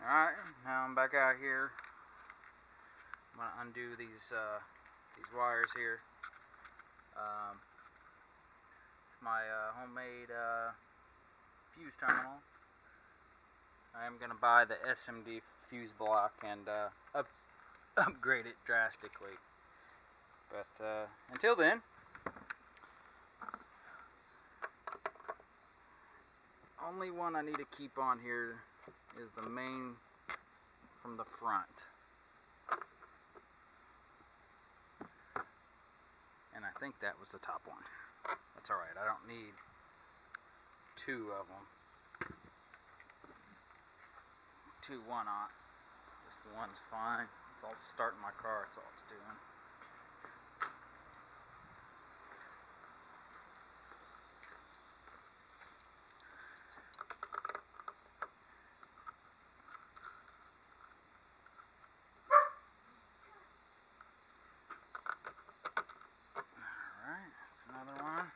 Alright, now I'm back out here. I'm going to undo these wires here. It's my homemade fuse terminal. I am going to buy the SMD fuse block and upgrade it drastically. But until then, only one I need to keep on here is the main from the front. And I think that was the top one. That's alright, I don't need two of them. Two one-aught. Just one's fine. It's all starting my car, that's all it's doing. Alright, that's another one.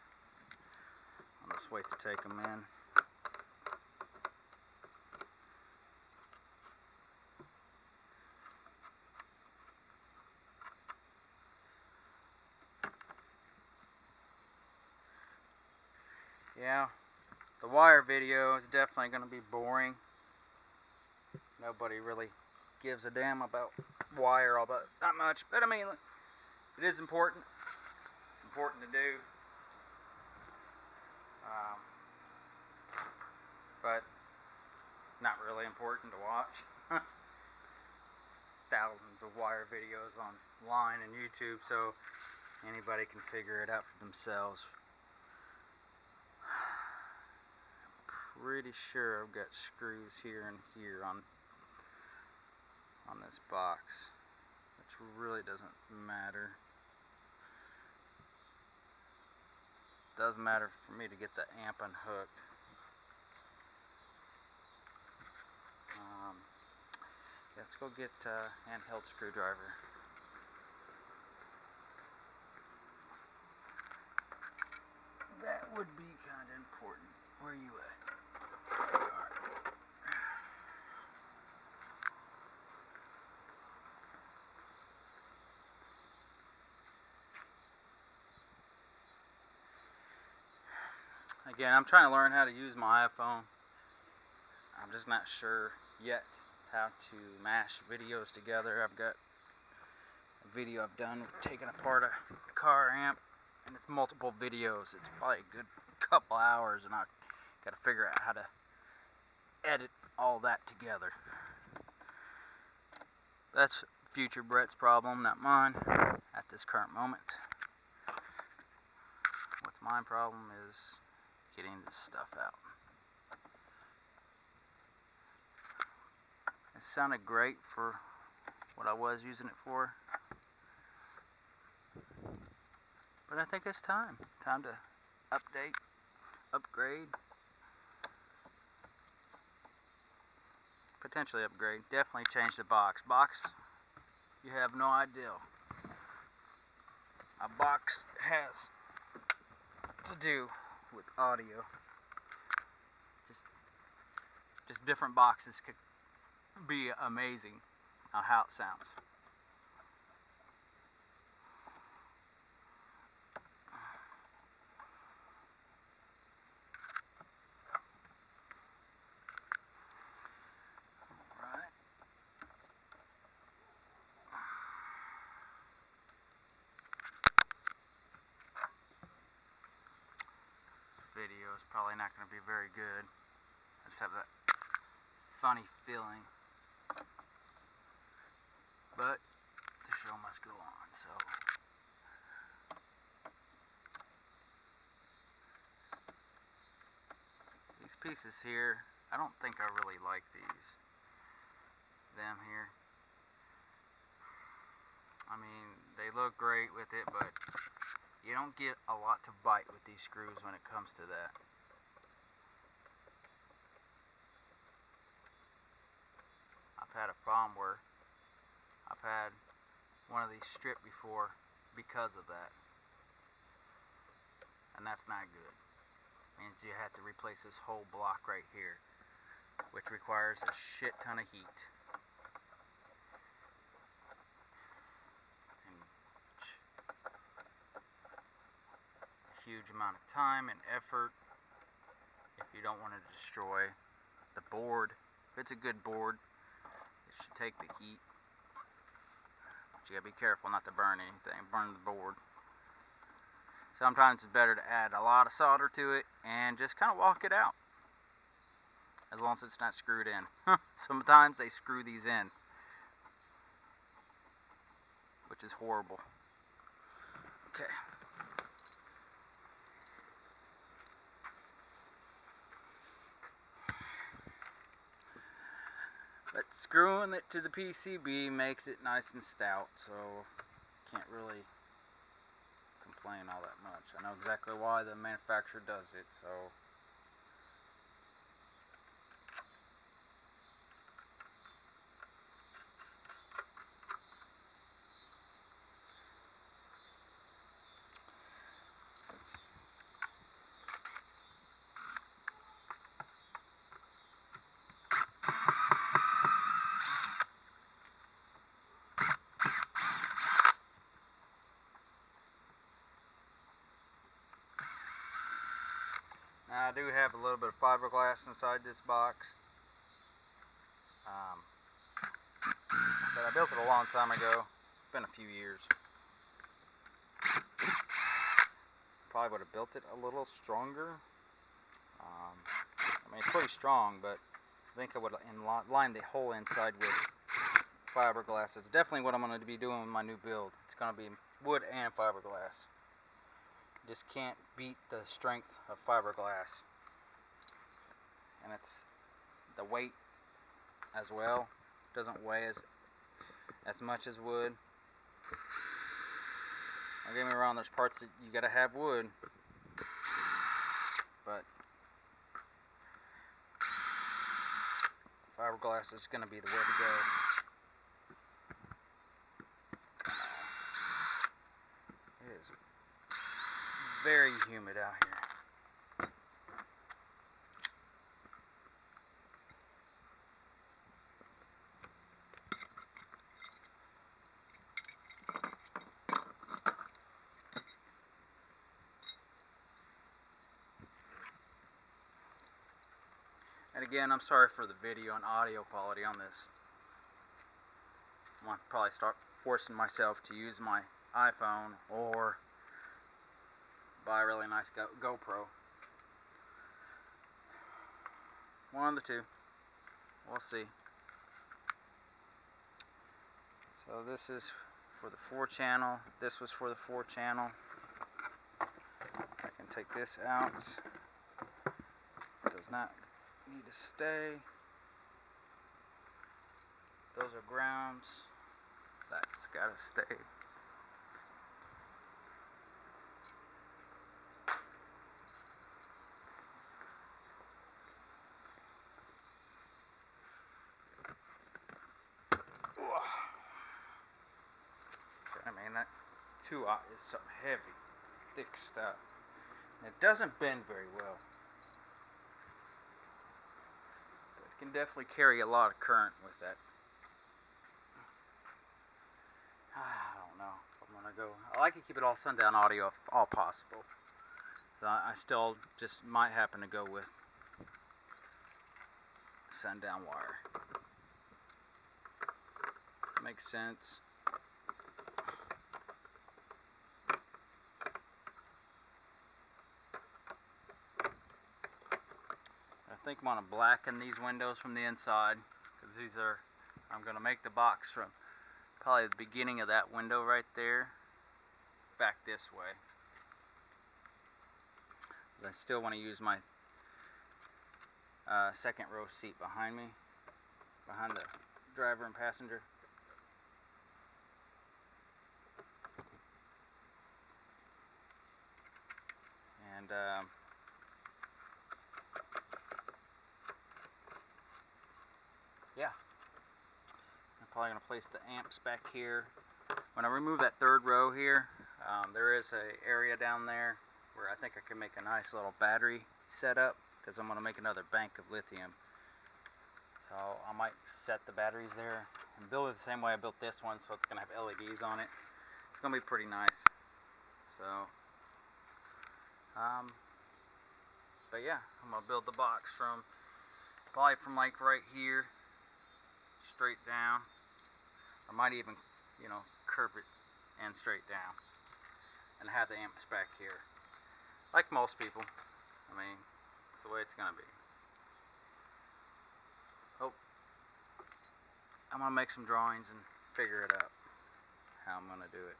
I'll just wait to take them in. Yeah, the wire video is definitely going to be boring. Nobody really gives a damn about wire all that much, but I mean, it is important. It's important to do. But not really important to watch. Thousands of wire videos online and YouTube, so anybody can figure it out for themselves. Pretty sure I've got screws here and here on this box, which really doesn't matter. It does matter for me to get the amp unhooked. Let's go get a handheld screwdriver. That would be kind of important. Where are you at? Again, I'm trying to learn how to use my iPhone. I'm just not sure yet how to mash videos together. I've got a video I've done taking apart a car amp, and it's multiple videos. It's probably a good couple hours, and I got to figure out how to edit all that together. That's future Brett's problem, not mine, at this current moment. What's my problem is getting this stuff out. It sounded great for what I was using it for, but I think it's time to upgrade, potentially upgrade, definitely change the box. You have no idea. A box has to do with audio. Just different boxes could be amazing on how it sounds. Alright. Video is probably not going to be very good. I just have that funny feeling. But the show must go on, so. These pieces here, I don't think I really like them here. I mean, they look great with it, but you don't get a lot to bite with these screws when it comes to that. I've had a problem where I've had one of these stripped before because of that, and that's not good. It means you have to replace this whole block right here. which requires a shit ton of heat. And a huge amount of time and effort if you don't want to destroy the board. If it's a good board, it should take the heat. But you gotta be careful not to burn anything, burn the board. Sometimes it's better to add a lot of solder to it and just kind of walk it out, as long as it's not screwed in. Sometimes they screw these in, which is horrible. Okay. But screwing it to the PCB makes it nice and stout, so can't really complain all that much. I know exactly why the manufacturer does it, so now I do have a little bit of fiberglass inside this box. But I built it a long time ago. It's been a few years. Probably would have built it a little stronger. I mean, it's pretty strong, but I think I would have lined the whole inside with fiberglass. It's definitely what I'm going to be doing with my new build. It's going to be wood and fiberglass. Just can't beat the strength of fiberglass. And it's the weight as well. Doesn't weigh as much as wood. Don't get me wrong, there's parts that you gotta have wood, but fiberglass is gonna be the way to go. It is very humid out here. And again, I'm sorry for the video and audio quality on this. I'm going to probably start forcing myself to use my iPhone or buy a really nice GoPro. One of the two. We'll see. So this is for the 4 channel. This was for the 4 channel. I can take this out. It does not need to stay. Those are grounds. That's gotta stay. I mean, that 2-aught is some heavy, thick stuff. It doesn't bend very well. But it can definitely carry a lot of current with that. I don't know if I'm gonna go. I like to keep it all sundown audio if all possible. So I still just might happen to go with sundown wire. Makes sense. I think I'm gonna blacken these windows from the inside, because these are, I'm gonna make the box from probably the beginning of that window right there back this way. I still want to use my second row seat behind me, behind the driver and passenger. And yeah, I'm probably going to place the amps back here. When I remove that third row here, there is an area down there where I think I can make a nice little battery setup, because I'm going to make another bank of lithium. I might set the batteries there and build it the same way I built this one, so it's going to have LEDs on it. It's going to be pretty nice. So, but yeah, I'm going to build the box probably from like right here, straight down. I might even, curve it and straight down. And have the amps back here. Like most people. I mean, it's the way it's going to be. Oh, I'm going to make some drawings and figure it out. How I'm going to do it.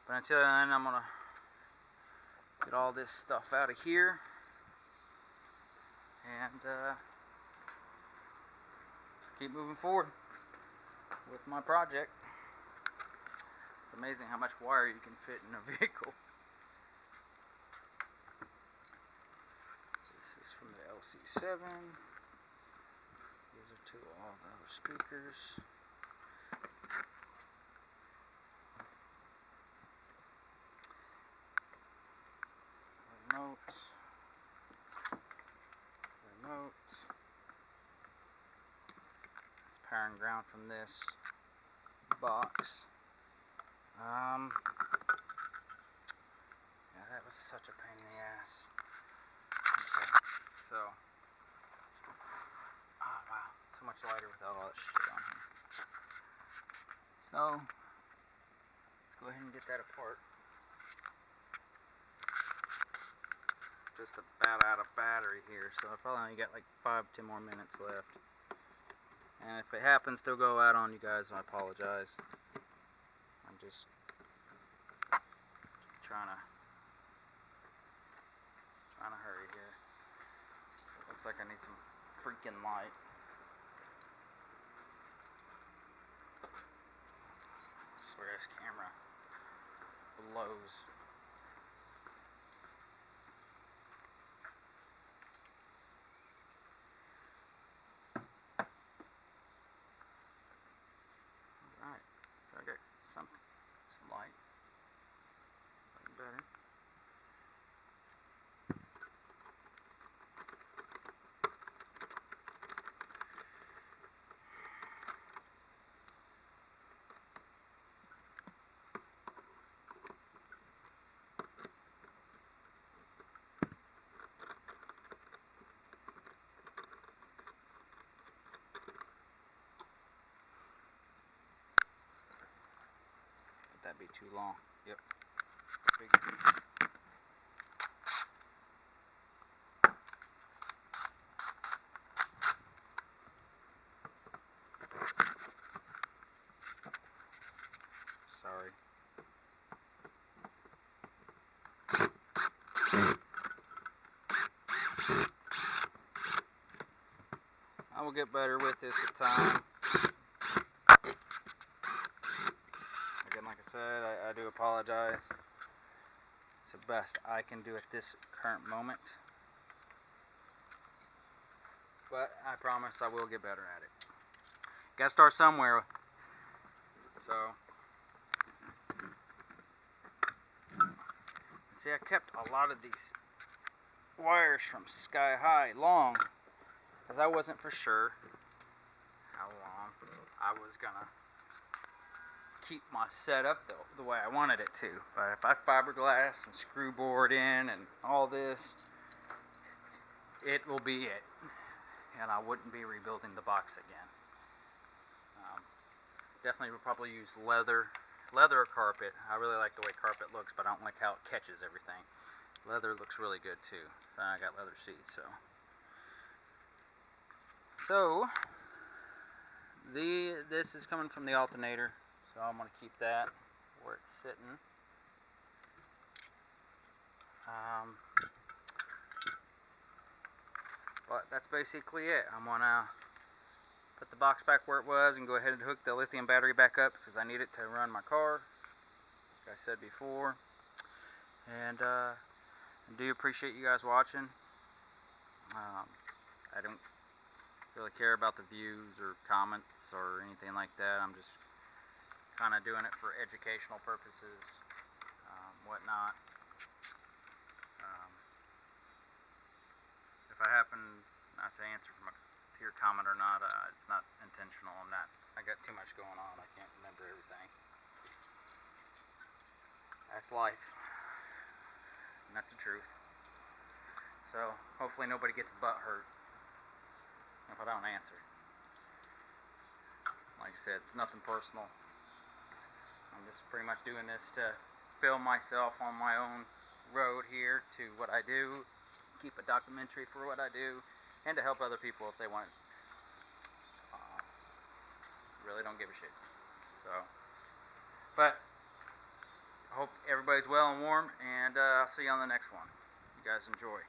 But until then, I'm going to get all this stuff out of here. And keep moving forward with my project. It's amazing how much wire you can fit in a vehicle. This is from the LC7. These are two of all the other speakers. Remote. It's power and ground from this box. Yeah, that was such a pain in the ass. Okay, so, oh wow, so much lighter without all that shit on here. So, let's go ahead and get that apart. Just about out of battery here, so I probably only got like 5-10 more minutes left. And if it happens to go out on you guys, I apologize. I'm just trying to hurry here. It looks like I need some freaking light. I swear this camera blows. Alright, so I got some light. Looking better. That'd be too long. Yep. Sorry. I will get better with this with time. Again, like I said, I do apologize. It's the best I can do at this current moment. But I promise I will get better at it. Gotta start somewhere. So, see, I kept a lot of these wires from Sky High long, because I wasn't for sure how long I was gonna keep my setup the way I wanted it to. But if I fiberglass and screw board in and all this, it will be it, and I wouldn't be rebuilding the box again. Definitely would probably use leather or carpet. I really like the way carpet looks, but I don't like how it catches everything. Leather looks really good too. I got leather seats, so this is coming from the alternator, so I'm going to keep that where it's sitting. But that's basically it. I'm going to put the box back where it was and go ahead and hook the lithium battery back up, because I need it to run my car, like I said before. And I do appreciate you guys watching. I don't really care about the views or comments or anything like that. I'm just kind of doing it for educational purposes, whatnot. If I happen, not to answer to your comment or not. It's not intentional. I got too much going on. I can't remember everything. That's life. And that's the truth. So, hopefully nobody gets butt hurt if I don't answer. Like I said, it's nothing personal. I'm just pretty much doing this to film myself on my own road here to what I do, keep a documentary for what I do, and to help other people if they want. Really don't give a shit. So, but I hope everybody's well and warm, and I'll see you on the next one. You guys enjoy.